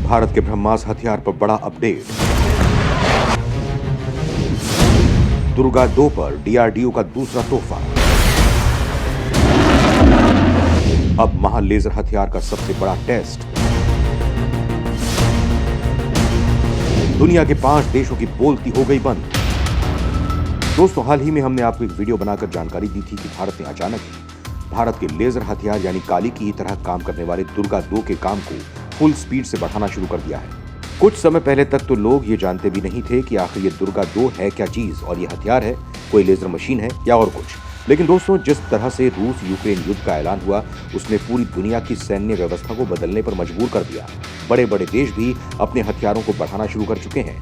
भारत के ब्रह्मास हथियार पर बड़ा अपडेट। दुर्गा 2 पर डीआरडीओ का दूसरा तोहफा। अब महा लेजर हथियार का सबसे बड़ा टेस्ट। दुनिया के 5 देशों की बोलती हो गई बंद। दोस्तों, हाल ही में हमने आपको एक वीडियो बनाकर जानकारी दी थी कि भारत ने अचानक ही भारत के लेजर हथियार यानी काली की तरह काम करने वाले दुर्गा 2 के काम को फुल स्पीड से बढ़ाना शुरू कर दिया है। कुछ समय पहले तक तो लोग ये जानते भी नहीं थे कि आखिर ये दुर्गा 2 है क्या चीज और ये हथियार है, कोई लेजर मशीन है या और कुछ। लेकिन दोस्तों, जिस तरह से रूस यूक्रेन युद्ध का ऐलान हुआ उसने पूरी दुनिया की सैन्य व्यवस्था को बदलने पर मजबूर कर दिया। बड़े बड़े देश भी अपने हथियारों को बढ़ाना शुरू कर चुके हैं।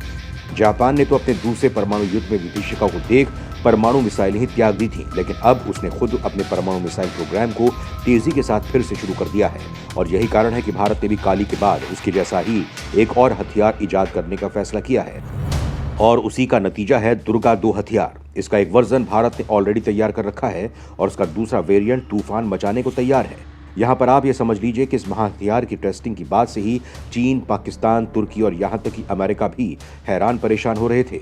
जापान ने तो अपने दूसरे परमाणु युद्ध में विभीषिका को देख परमाणु मिसाइलें ही त्याग दी थी, लेकिन अब उसने खुद अपने परमाणु मिसाइल प्रोग्राम को तेजी के साथ फिर से शुरू कर दिया है। और यही कारण है कि भारत ने भी काली के बाद उसके जैसा ही एक और हथियार इजाद करने का फैसला किया है और उसी का नतीजा है दुर्गा 2 हथियार। इसका एक वर्जन भारत ने ऑलरेडी तैयार कर रखा है और उसका दूसरा वेरिएंट तूफान मचाने को तैयार है। यहाँ पर आप ये समझ लीजिए कि इस महाहथियार की टेस्टिंग की बाद से ही चीन, पाकिस्तान, तुर्की और यहाँ तक कि अमेरिका भी हैरान परेशान हो रहे थे,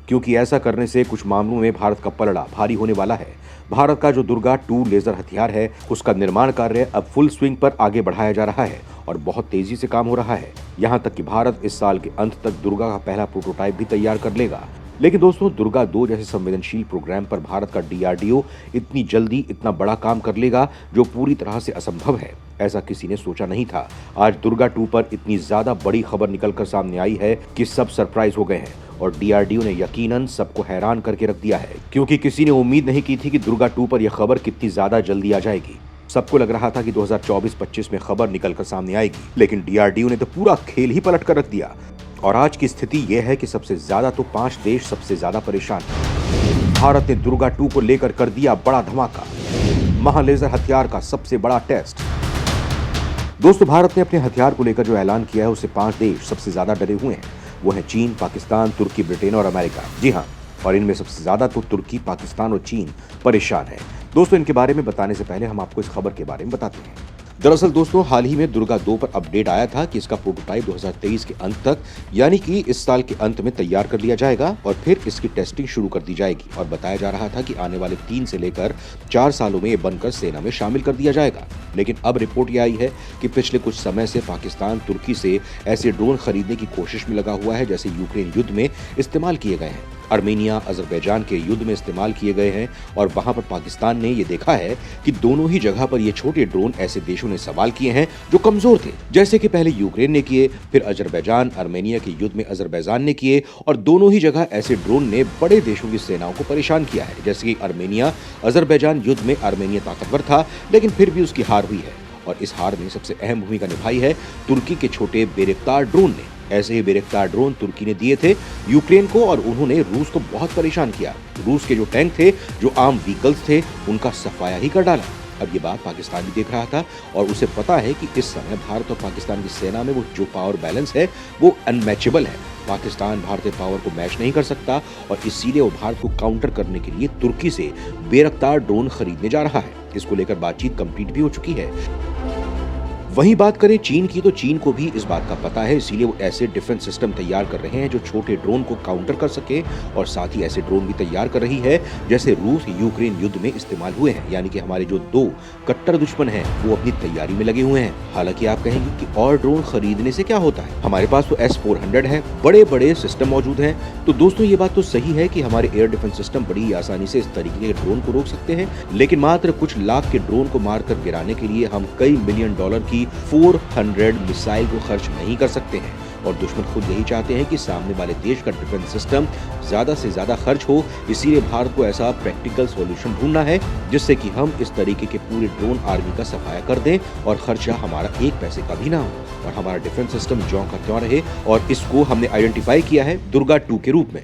क्योंकि ऐसा करने से कुछ मामलों में भारत का पलड़ा भारी होने वाला है। भारत का जो दुर्गा 2 लेजर हथियार है उसका निर्माण कार्य अब फुल स्विंग पर आगे बढ़ाया जा रहा है और बहुत तेजी से काम हो रहा है। यहाँ तक कि भारत इस साल के अंत तक दुर्गा का पहला प्रोटोटाइप भी तैयार कर लेगा। लेकिन दोस्तों, दुर्गा 2 जैसे संवेदनशील प्रोग्राम पर भारत का डीआरडीओ इतनी जल्दी इतना बड़ा काम कर लेगा जो पूरी तरह से असंभव है। ऐसा किसी ने सोचा नहीं था। आज दुर्गा 2 पर इतनी ज्यादा बड़ी खबर निकलकर सामने आई है कि सब सरप्राइज हो गए हैं और डीआरडीओ ने यकीनन सबको हैरान करके रख दिया है, क्योंकि किसी ने उम्मीद नहीं की थी कि दुर्गा 2 पर यह खबर कितनी ज्यादा जल्दी आ जाएगी। सबको लग रहा था कि 2024-25 में खबर निकलकर सामने आएगी, लेकिन डीआरडीओ ने तो पूरा खेल ही पलट कर रख दिया। और आज की स्थिति यह है कि सबसे ज्यादा तो 5 देश सबसे ज्यादा परेशान हैं। भारत ने दुर्गा 2 को लेकर कर दिया बड़ा धमाका, महालेजर हथियार का सबसे बड़ा टेस्ट। दोस्तों, भारत ने अपने हथियार को लेकर जो ऐलान किया है उससे 5 देश सबसे ज्यादा डरे हुए हैं। वो है चीन, पाकिस्तान, तुर्की, ब्रिटेन और अमेरिका। जी हाँ, और इनमें सबसे ज्यादा तो तुर्की, पाकिस्तान और चीन परेशान है। दोस्तों, इनके बारे में बताने से पहले हम आपको इस खबर के बारे में बताते हैं। दरअसल दोस्तों, हाल ही में दुर्गा 2 पर अपडेट आया था कि इसका प्रोटोटाइप 2023 के अंत तक यानी कि इस साल के अंत में तैयार कर लिया जाएगा और फिर इसकी टेस्टिंग शुरू कर दी जाएगी। और बताया जा रहा था कि आने वाले 3 से लेकर 4 सालों में ये बनकर सेना में शामिल कर दिया जाएगा। लेकिन अब रिपोर्ट ये आई है कि पिछले कुछ समय से पाकिस्तान तुर्की से ऐसे ड्रोन खरीदने की कोशिश में लगा हुआ है जैसे यूक्रेन युद्ध में इस्तेमाल किए गए हैं, आर्मेनिया, अजरबैजान के युद्ध में इस्तेमाल किए गए हैं। और वहां पर पाकिस्तान ने ये देखा है कि दोनों ही जगह पर ये छोटे ड्रोन ऐसे देशों ने सवाल किए हैं जो कमजोर थे, जैसे कि पहले यूक्रेन ने किए, फिर अजरबैजान आर्मेनिया के युद्ध में अजरबैजान ने किए। और दोनों ही जगह ऐसे ड्रोन ने बड़े देशों की सेनाओं को परेशान किया है, जैसे कि आर्मेनिया अजरबैजान युद्ध में आर्मेनिया ताकतवर था लेकिन फिर भी उसकी हार हुई है। और इस हार में सबसे अहम भूमिका निभाई है तुर्की के छोटे बेरेक्तार ड्रोन ने। ऐसे ही बेरेक्तार ड्रोन तुर्की ने दिए थे यूक्रेन को और उन्होंने रूस को बहुत परेशान किया। रूस के जो टैंक थे, जो आर्म व्हीकल्स थे, उनका सफाया ही कर डाला। अब ये बात पाकिस्तान भी देख रहा था और उसे पता है कि इस समय भारत और पाकिस्तान की सेना में वो जो पावर बैलेंस है वो अनमैचेबल है। पाकिस्तान भारतीय पावर को मैच नहीं कर सकता और इसीलिए वो भारत को काउंटर करने के लिए तुर्की से बेरफ्तार ड्रोन खरीदने जा रहा है। इसको लेकर बातचीत कंप्लीट भी हो चुकी है। वहीं बात करें चीन की, तो चीन को भी इस बात का पता है, इसीलिए वो ऐसे डिफेंस सिस्टम तैयार कर रहे हैं जो छोटे ड्रोन को काउंटर कर सके। और साथ ही ऐसे ड्रोन भी तैयार कर रही है जैसे रूस यूक्रेन युद्ध में इस्तेमाल हुए हैं। यानी कि हमारे जो 2 कट्टर दुश्मन हैं वो अपनी तैयारी में लगे हुए हैं। हालांकि आप कहेंगे कि और ड्रोन खरीदने से क्या होता है, हमारे पास तो S-400 है, बड़े बड़े सिस्टम मौजूद हैं। तो दोस्तों, ये बात तो सही है कि हमारे एयर डिफेंस सिस्टम बड़ी आसानी से इस तरीके के ड्रोन को रोक सकते हैं, लेकिन मात्र कुछ लाख के ड्रोन को मारकर गिराने के लिए हम कई मिलियन डॉलर की 400 मिसाइल को खर्च नहीं कर सकते हैं। और दुश्मन खुद यही चाहते हैं कि सामने वाले देश का डिफेंस सिस्टम ज्यादा से ज्यादा खर्च हो। इसीलिए भारत को ऐसा प्रैक्टिकल सॉल्यूशन ढूंढना है जिससे कि हम इस तरीके के पूरे ड्रोन आर्मी का सफाया कर दें और खर्चा हमारा 1 पैसे का भी ना हो और हमारा डिफेंस सिस्टम ज्यों का त्यों रहे। और इसको हमने आइडेंटिफाई किया है दुर्गा 2 के रूप में।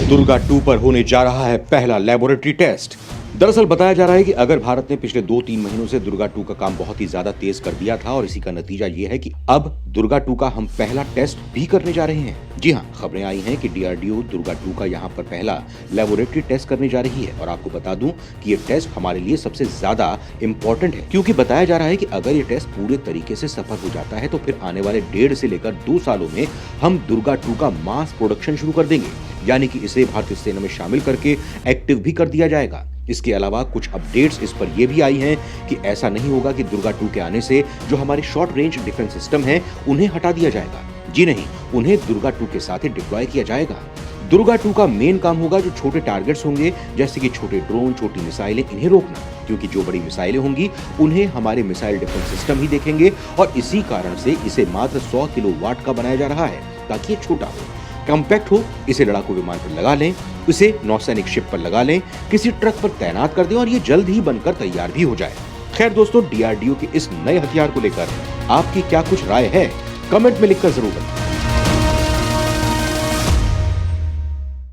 दुर्गा 2 पर होने जा रहा है पहला लैबोरेटरी टेस्ट। दरअसल बताया जा रहा है कि अगर भारत ने पिछले 2-3 महीनों से दुर्गा 2 का काम बहुत ही ज्यादा तेज कर दिया था और इसी का नतीजा ये है कि अब दुर्गा 2 का हम पहला टेस्ट भी करने जा रहे हैं। जी हाँ, खबरें आई हैं कि डीआरडीओ दुर्गा 2 का यहाँ पर पहला लेबोरेटरी टेस्ट करने जा रही है और आपको बता दूं कि ये टेस्ट हमारे लिए सबसे ज्यादा इम्पोर्टेंट है, क्योंकि बताया जा रहा है कि अगर ये टेस्ट पूरे तरीके से सफल हो जाता है तो फिर आने वाले 1.5 से लेकर 2 सालों में हम दुर्गा 2 का मास प्रोडक्शन शुरू कर देंगे, यानी कि इसे भारतीय सेना में शामिल करके एक्टिव भी कर दिया जाएगा। इसके अलावा कुछ अपडेट्स इस पर यह भी आई हैं कि ऐसा नहीं होगा कि दुर्गा 2 के आने से जो हमारे शॉर्ट रेंज डिफेंस सिस्टम है उन्हें हटा दिया जाएगा। जी नहीं, उन्हें दुर्गा 2 के साथ ही डिप्लॉय किया जाएगा। दुर्गा 2 का मेन काम होगा जो छोटे टारगेट्स होंगे, जैसे कि छोटे ड्रोन, छोटी मिसाइलें, इन्हें रोकना, क्योंकि जो बड़ी मिसाइलें होंगी उन्हें हमारे मिसाइल डिफेंस सिस्टम ही देखेंगे और इसी कारण से इसे मात्र 100 किलोवाट का बनाया जा रहा है ताकि ये छोटा हो, कॉम्पैक्ट हो। इसे लड़ाकू विमान पर लगा लें, इसे नौसैनिक शिप पर लगा लें, किसी ट्रक पर तैनात कर दें और ये जल्द ही बनकर तैयार भी हो जाए। खैर दोस्तों, डीआरडीओ के इस नए हथियार को लेकर आपकी क्या कुछ राय है, कमेंट में लिखकर जरूर बताएं।